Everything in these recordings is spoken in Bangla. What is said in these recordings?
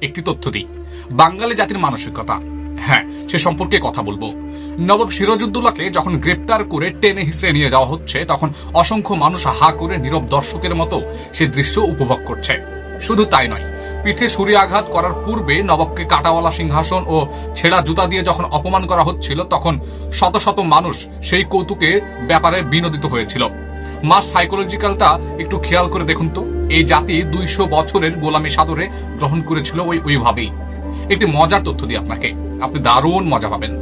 একটি তথ্য দিই, বাঙালি জাতির মানসিকতা, হ্যাঁ সে সম্পর্কে কথা বলবো। নবাব সিরাজউদ্দৌলাকে যখন গ্রেপ্তার করে টেনে হিসড়ে নিয়ে যাওয়া হচ্ছে, তখন অসংখ্য মানুষ হা করে নীরব দর্শকের মতো সে দৃশ্য উপভোগ করছে। শুধু তাই নয়, পিঠে ছুরি আঘাত করার পূর্বে নবাবকে কাটাওয়ালা সিংহাসন ও ছেঁড়া জুতা দিয়ে যখন অপমান করা হচ্ছিল, তখন শত শত মানুষ সেই কৌতুকের ব্যাপারে বিনোদিত হয়েছিল। মাস সাইকোলজিক্যালটা একটু খেয়াল করে দেখুন তো, এই জাতি 200 বছরের গোলামি সাদরে গ্রহণ করেছিল ওইভাবেই। একটি মজার তথ্য দিই আপনাকে, আপনি দারুণ মজা পাবেন।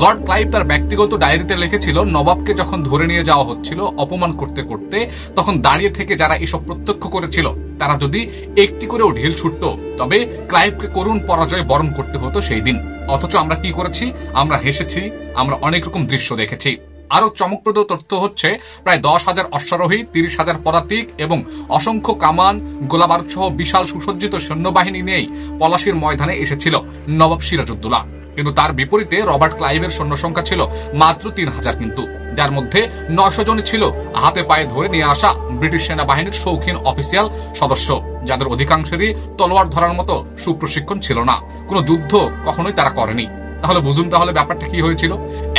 লর্ড ক্লাইভ তার ব্যক্তিগত ডায়েরিতে লিখেছিল, নবাবকে যখন ধরে নিয়ে যাওয়া হচ্ছিল অপমান করতে করতে, তখন দাঁড়িয়ে থেকে যারা এসব প্রত্যক্ষ করেছিল তারা যদি একটি করেও ঢিল ছুটত, তবে ক্লাইভকে করুণ পরাজয় বরণ করতে হতো সেই দিন। অথচ আমরা কি করেছি? আমরা হেসেছি, আমরা অনেক রকম দৃশ্য দেখেছি। আরো চমকপ্রদ তথ্য হচ্ছে, প্রায় 10,000 অশ্বারোহী, 30,000 পদাতিক এবং অসংখ্য কামান, গোলাবারুদ সহ বিশাল সুসজ্জিত সৈন্যবাহিনী নিয়েই পলাশীর ময়দানে এসেছিল নবাব সিরাজউদ্দৌলা। কিন্তু তার বিপরীতে রবার্ট ক্লাইভের সৈন্য সংখ্যা ছিল মাত্র 3,000, কিন্তু যার মধ্যে 900 জনই ছিল হাতে পায়ে ধরে নিয়ে আসা ব্রিটিশ সেনাবাহিনীর শৌখিন অফিসিয়াল সদস্য, যাদের অধিকাংশেরই তলোয়ার ধরার মতো সুপ্রশিক্ষণ ছিল না। কোনো যুদ্ধ কখনোই তারা করেনি। তাহলে বুঝুন তাহলে ব্যাপারটা কি হয়েছিল।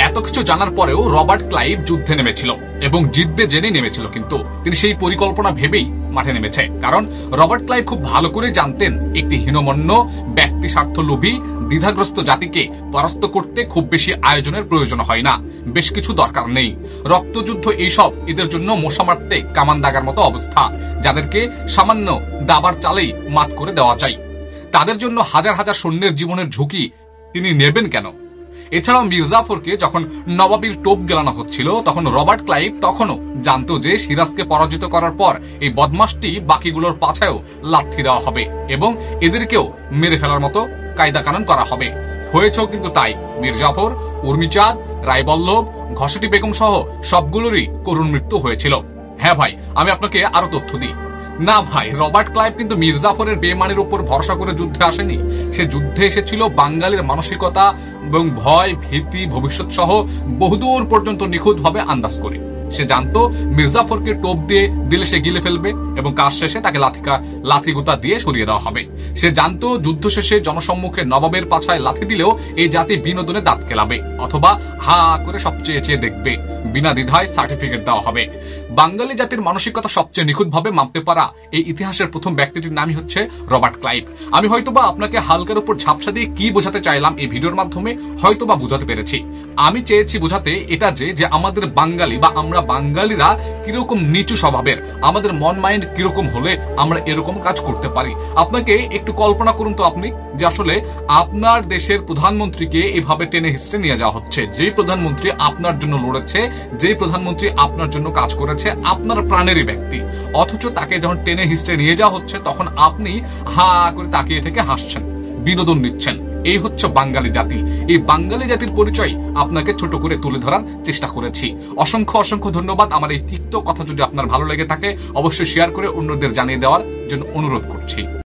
এত কিছু জানার পরেও রবার্ট ক্লাইভ যুদ্ধে নেমেছিল এবং জিতবে জেনেই নেমেছিল, কিন্তু তিনি সেই পরিকল্পনা ভেবেই মাঠে নেমেছে। কারণ রবার্ট ক্লাইভ খুব ভালো করে জানতেন, একটি হীনমন্য ব্যক্তি স্বার্থলোভী দ্বিধাগ্রস্ত জাতিকে পরাস্ত করতে খুব বেশি আয়োজনের প্রয়োজন হয় না, বেশ কিছু দরকার নেই। রক্তযুদ্ধ এইসব এদের জন্য মশা মারতে কামান দাগার মতো অবস্থা, যাদেরকে সামান্য দাবার চালেই মাত করে দেওয়া যায়। তাদের জন্য হাজার হাজার সৈন্যের জীবনের ঝুঁকি তিনি নেবেন কেন? এছাড়াও মির্জাফরকে যখন নবাবির টোপ গেলানো হচ্ছিল, তখন রবার্ট ক্লাইভ তখনও জানতো যে সিরাজকে পরাজিত করার পর এই বদমাশটি বাকিগুলোর পাছায়ও লাথি দেওয়া হবে এবং এদেরকেও মেরে ফেলার মতো কায়দা কানুন করা হবে। হয়েছেও কিন্তু তাই। মির্জাফর, উর্মিচাঁদ, রায়বল্লভ, ঘসেটি বেগম সহ সবগুলোরই করুণ মৃত্যু হয়েছিল। হ্যাঁ ভাই, আমি আপনাকে আরো তথ্য দিই। না ভাই, রবার্ট ক্লাইভ কিন্তু মির্জাফরের বেমানির উপর ভরসা করে যুদ্ধে আসেনি। সে যুদ্ধে এসেছিল বাঙালির মানসিকতা এবং ভয়, ভীতি, ভবিষ্যৎ সহ বহুদূর পর্যন্ত নিখুঁতভাবে আন্দাজ করে। সে জানতো মির্জাফরকে টোপ দিয়ে দিলে সে গিলে ফেলবে এবং কাজ শেষে তাকে লাথি গুতা দিয়ে সরিয়ে দেওয়া হবে। সে জানতো যুদ্ধ শেষে জনসম্মুখে নবাবের পাছায় লাথি দিলেও এই জাতি বিনোদনে দাঁত কেলাবে অথবা হা করে সব চেয়ে চেয়ে দেখবে, বিনা দ্বিধায় সার্টিফিকেট দেওয়া হবে। বাঙালি জাতির মানসিকতা সবচেয়ে নিখুঁতভাবে মাপতে পারা এই ইতিহাসের প্রথম ব্যক্তিটির নামই হচ্ছে রবার্ট ক্লাইভ। আমি হয়তোবা আপনাকে হালকার উপর ঝাপসা দিয়ে কি বোঝাতে চাইলাম এই ভিডিওর মাধ্যমে হয়তোবা বোঝাতে পেরেছি। আমি চেয়েছি বোঝাতে এটা যে আমাদের বাঙালি বা আমরা বাঙালিরা কিরকম নিচু স্বভাবের, আমাদের মন মাইন্ড কিরকম হলে আমরা এরকম কাজ করতে পারি। আপনাকে একটু কল্পনা করুন তো আপনি, যে আসলে আপনার দেশের প্রধানমন্ত্রীকে এভাবে টেনে হিস্ট্রে নিয়ে যাওয়া হচ্ছে, যেই প্রধানমন্ত্রী আপনার জন্য লড়েছে, যেই প্রধানমন্ত্রী আপনার জন্য কাজ করেছে, আপনার প্রাণেরই ব্যক্তি, অথচ তাকে যখন টেনে হিস্ট্রে নিয়ে যাওয়া হচ্ছে তখন আপনি হা করে তাকিয়ে থেকে হাসছেন, বিনোদন নিচ্ছেন। এই হচ্ছে বাঙালি জাতি। এই বাঙালি জাতির পরিচয় আপনাকে ছোট করে তুলে ধরার চেষ্টা করেছি। অসংখ্য অসংখ্য ধন্যবাদ। আমার এই তিক্ত কথা যদি আপনার ভালো লেগে থাকে অবশ্যই শেয়ার করে অন্যদের জানিয়ে দেওয়ার জন্য অনুরোধ করছি।